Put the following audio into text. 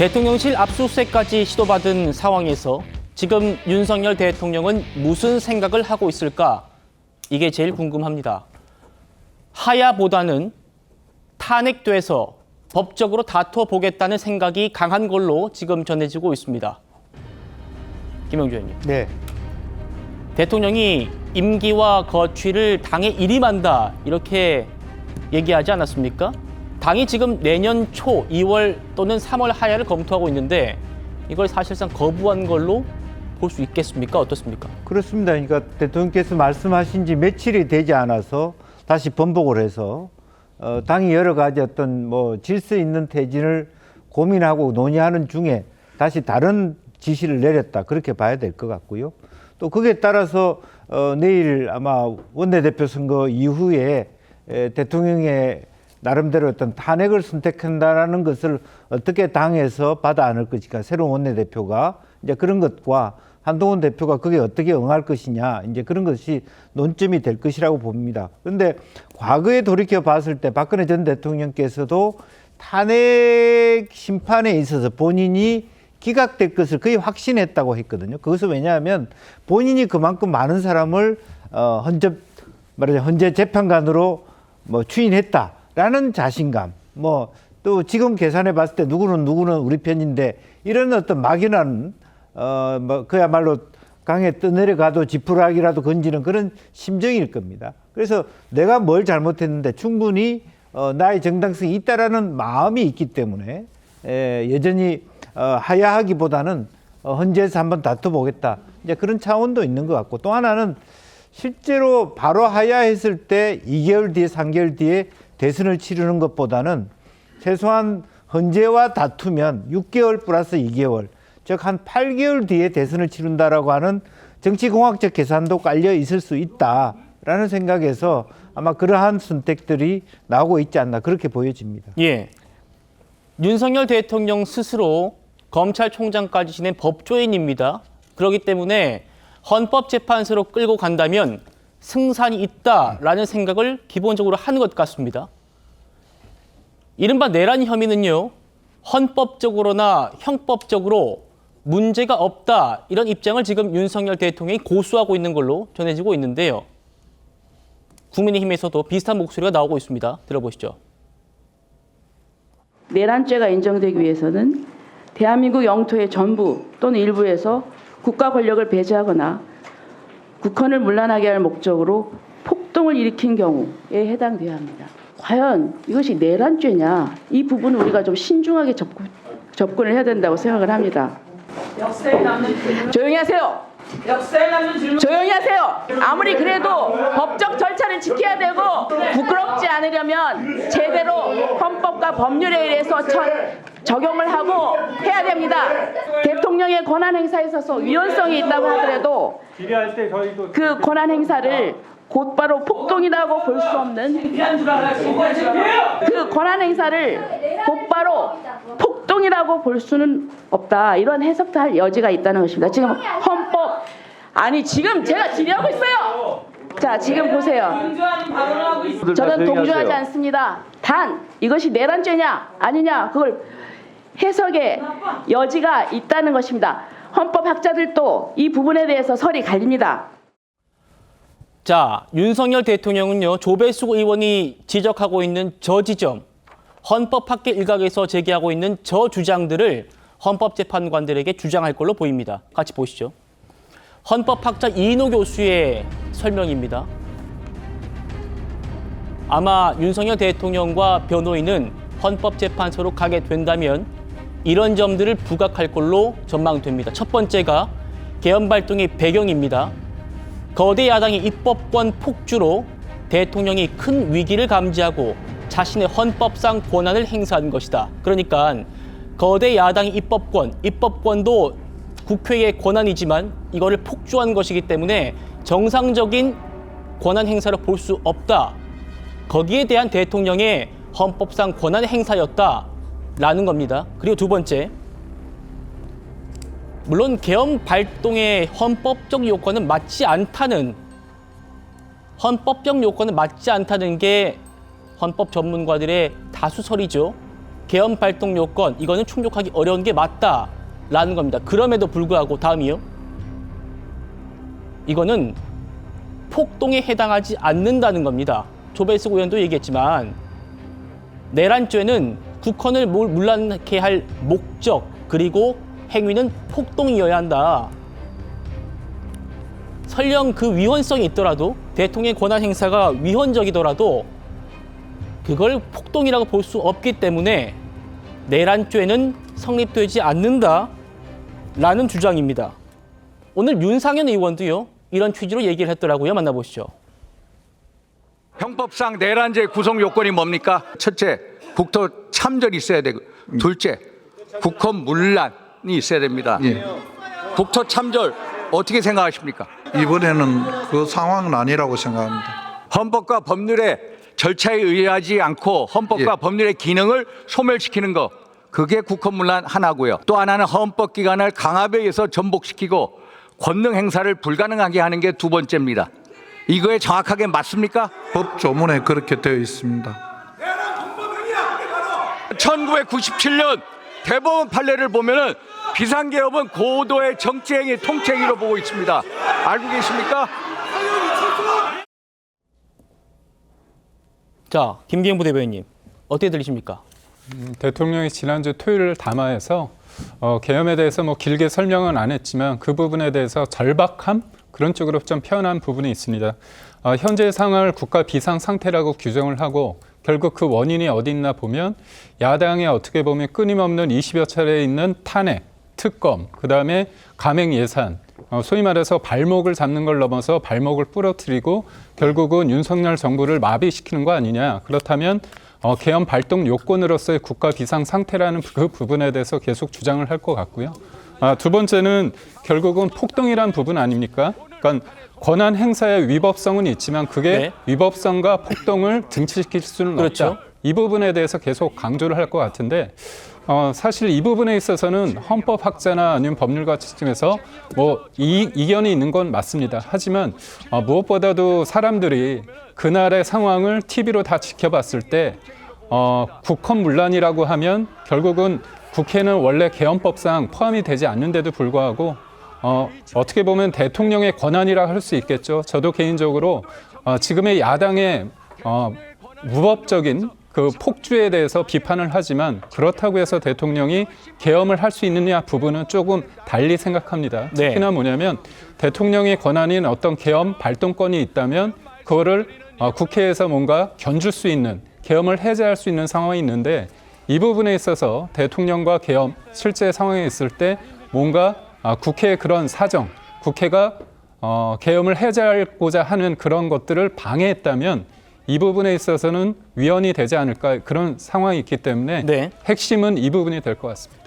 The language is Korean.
대통령실 압수수색까지 시도받은 상황에서 지금 윤석열 대통령은 무슨 생각을 하고 있을까? 이게 제일 궁금합니다. 하야보다는 탄핵돼서 법적으로 다퉈보겠다는 생각이 강한 걸로 지금 전해지고 있습니다. 김영주 의원님. 네. 대통령이 임기와 거취를 당에 일임한다 이렇게 얘기하지 않았습니까? 당이 지금 내년 초 2월 또는 3월 하야를 검토하고 있는데 이걸 사실상 거부한 걸로 볼 수 있겠습니까? 어떻습니까? 그렇습니다. 그러니까 대통령께서 말씀하신 지 며칠이 되지 않아서 다시 번복을 해서 당이 여러 가지 어떤 질서 있는 퇴진을 고민하고 논의하는 중에 다시 다른 지시를 내렸다. 그렇게 봐야 될 것 같고요. 또 거기에 따라서 내일 아마 원내대표 선거 이후에 대통령의 나름대로 어떤 탄핵을 선택한다라는 것을 어떻게 당에서 받아 안을 것인가, 새로운 원내대표가 이제 그런 것과 한동훈 대표가 그게 어떻게 응할 것이냐, 이제 그런 것이 논점이 될 것이라고 봅니다. 그런데 과거에 돌이켜 봤을 때 박근혜 전 대통령께서도 탄핵 심판에 있어서 본인이 기각될 것을 거의 확신했다고 했거든요. 그것은 왜냐하면 본인이 그만큼 많은 사람을 헌재 재판관으로 추인했다라는 자신감, 또 지금 계산해 봤을 때 누구는 우리 편인데 이런 어떤 막연한 그야말로 강에 떠내려가도 지푸라기라도 건지는 그런 심정일 겁니다. 그래서 내가 뭘 잘못했는데 충분히 나의 정당성이 있다라는 마음이 있기 때문에 여전히 하야하기보다는 헌재에서 한번 다퉈보겠다. 이제 그런 차원도 있는 것 같고, 또 하나는 실제로 바로 하야했을 때 2개월 뒤에 3개월 뒤에 대선을 치르는 것보다는 최소한 헌재와 다투면 6개월 플러스 2개월, 즉 한 8개월 뒤에 대선을 치른다라고 하는 정치공학적 계산도 깔려 있을 수 있다라는 생각에서 아마 그러한 선택들이 나오고 있지 않나, 그렇게 보여집니다. 예. 윤석열 대통령 스스로 검찰총장까지 지낸 법조인입니다. 그렇기 때문에 헌법재판소로 끌고 간다면 승산이 있다라는 생각을 기본적으로 하는 것 같습니다. 이른바 내란 혐의는요, 헌법적으로나 형법적으로 문제가 없다, 이런 입장을 지금 윤석열 대통령이 고수하고 있는 걸로 전해지고 있는데요. 국민의힘에서도 비슷한 목소리가 나오고 있습니다. 들어보시죠. 내란죄가 인정되기 위해서는 대한민국 영토의 전부 또는 일부에서 국가 권력을 배제하거나 국헌을 문란하게 할 목적으로 폭동을 일으킨 경우에 해당돼야 합니다. 과연 이것이 내란죄냐? 이 부분은 우리가 좀 신중하게 접근을 해야 된다고 생각을 합니다. 역사에 남는 질문. 조용히 하세요. 역사에 남는 질문. 조용히 하세요. 아무리 그래도 법적 절차를 지켜야 되고 부끄럽지 않으려면 제대로 헌법과 법률에 의해서 적용을 하고 해야 됩니다. 대통령의 권한 행사에 있어서 위헌성이 있다고 하더라도 그 권한 행사를 곧바로 폭동이라고 볼 수 없는 그 권한 행사를 곧바로 폭동이라고 볼 수는 없다. 이런 해석도 할 여지가 있다는 것입니다. 지금 헌법 지금 제가 질의하고 있어요. 자, 지금 보세요. 저는 동조하지 않습니다. 단 이것이 내란죄냐 아니냐 그걸 해석의 여지가 있다는 것입니다. 헌법학자들도 이 부분에 대해서 설이 갈립니다. 자, 윤석열 대통령은요, 조배수 의원이 지적하고 있는 저 지점, 헌법학계 일각에서 제기하고 있는 저 주장들을 헌법재판관들에게 주장할 걸로 보입니다. 같이 보시죠. 헌법학자 이인호 교수의 설명입니다. 아마 윤석열 대통령과 변호인은 헌법재판소로 가게 된다면 이런 점들을 부각할 걸로 전망됩니다. 첫 번째가 개헌발동의 배경입니다. 거대 야당의 입법권 폭주로 대통령이 큰 위기를 감지하고 자신의 헌법상 권한을 행사한 것이다. 그러니까 거대 야당의 입법권도 국회의 권한이지만 이거를 폭주한 것이기 때문에 정상적인 권한 행사로 볼 수 없다. 거기에 대한 대통령의 헌법상 권한 행사였다라는 겁니다. 그리고 두 번째, 물론 개헌 발동의 헌법적 요건은 맞지 않다는 게 헌법 전문가들의 다수설이죠. 계엄 발동 요건 이거는 충족하기 어려운 게 맞다라는 겁니다. 그럼에도 불구하고 다음이요. 이거는 폭동에 해당하지 않는다는 겁니다. 조배숙 의원도 얘기했지만 내란죄는 국헌을 문란케 할 목적 그리고 행위는 폭동이어야 한다. 설령 그 위헌성이 있더라도 대통령의 권한 행사가 위헌적이더라도 그걸 폭동이라고 볼 수 없기 때문에 내란죄는 성립되지 않는다라는 주장입니다. 오늘 윤상현 의원도요. 이런 취지로 얘기를 했더라고요. 만나보시죠. 형법상 내란죄 구성 요건이 뭡니까? 첫째, 국토 참전이 있어야 되고, 둘째, 국헌 문란이 있어야 됩니다. 예. 국토 참전 어떻게 생각하십니까? 이번에는 그 상황은 아니라고 생각합니다. 헌법과 법률의 절차에 의하지 않고 헌법과 예. 법률의 기능을 소멸시키는 거, 그게 국헌 문란 하나고요. 또 하나는 헌법 기관을 강압에 의해서 전복시키고 권능 행사를 불가능하게 하는 게 두 번째입니다. 이거에 정확하게 맞습니까? 법 조문에 그렇게 되어 있습니다. 1997년 대법원 판례를 보면은 비상계엄은 고도의 정치행위 통치행위로 보고 있습니다. 알고 계십니까? 자, 김기현 부대변인님 어떻게 들리십니까? 대통령이 지난주 토요일 담화에서 계엄에 대해서 뭐 길게 설명은 안 했지만 그 부분에 대해서 절박함 그런 쪽으로 좀 표현한 부분이 있습니다. 현재 상황을 국가 비상 상태라고 규정을 하고 결국 그 원인이 어디 있나 보면 야당에 어떻게 보면 끊임없는 20여 차례 있는 탄핵, 특검, 그다음에 감행 예산, 소위 말해서 발목을 잡는 걸 넘어서 발목을 부러뜨리고 결국은 윤석열 정부를 마비시키는 거 아니냐. 그렇다면 계엄 발동 요건으로서의 국가 비상 상태라는 그 부분에 대해서 계속 주장을 할 것 같고요. 두 번째는 결국은 폭동이란 부분 아닙니까? 그러니까 권한 행사의 위법성은 있지만 그게 네. 위법성과 폭동을 등치시킬 수는 그렇죠. 없다. 이 부분에 대해서 계속 강조를 할 것 같은데 사실 이 부분에 있어서는 헌법학자나 아니면 법률가 측에서 뭐 이견이 있는 건 맞습니다. 하지만 무엇보다도 사람들이 그날의 상황을 TV로 다 지켜봤을 때 국헌 문란이라고 하면 결국은 국회는 원래 계엄법상 포함이 되지 않는데도 불구하고 어떻게 보면 대통령의 권한이라 할 수 있겠죠. 저도 개인적으로 지금의 야당의 무법적인 그 폭주에 대해서 비판을 하지만 그렇다고 해서 대통령이 계엄을 할 수 있느냐 부분은 조금 달리 생각합니다. 네. 특히나 뭐냐면 대통령의 권한인 어떤 계엄 발동권이 있다면 그거를 국회에서 뭔가 견줄 수 있는 계엄을 해제할 수 있는 상황이 있는데 이 부분에 있어서 대통령과 계엄 실제 상황에 있을 때 뭔가 국회의 그런 사정, 국회가 계엄을 해제하고자 하는 그런 것들을 방해했다면 이 부분에 있어서는 위헌이 되지 않을까 그런 상황이 있기 때문에 네. 핵심은 이 부분이 될 것 같습니다.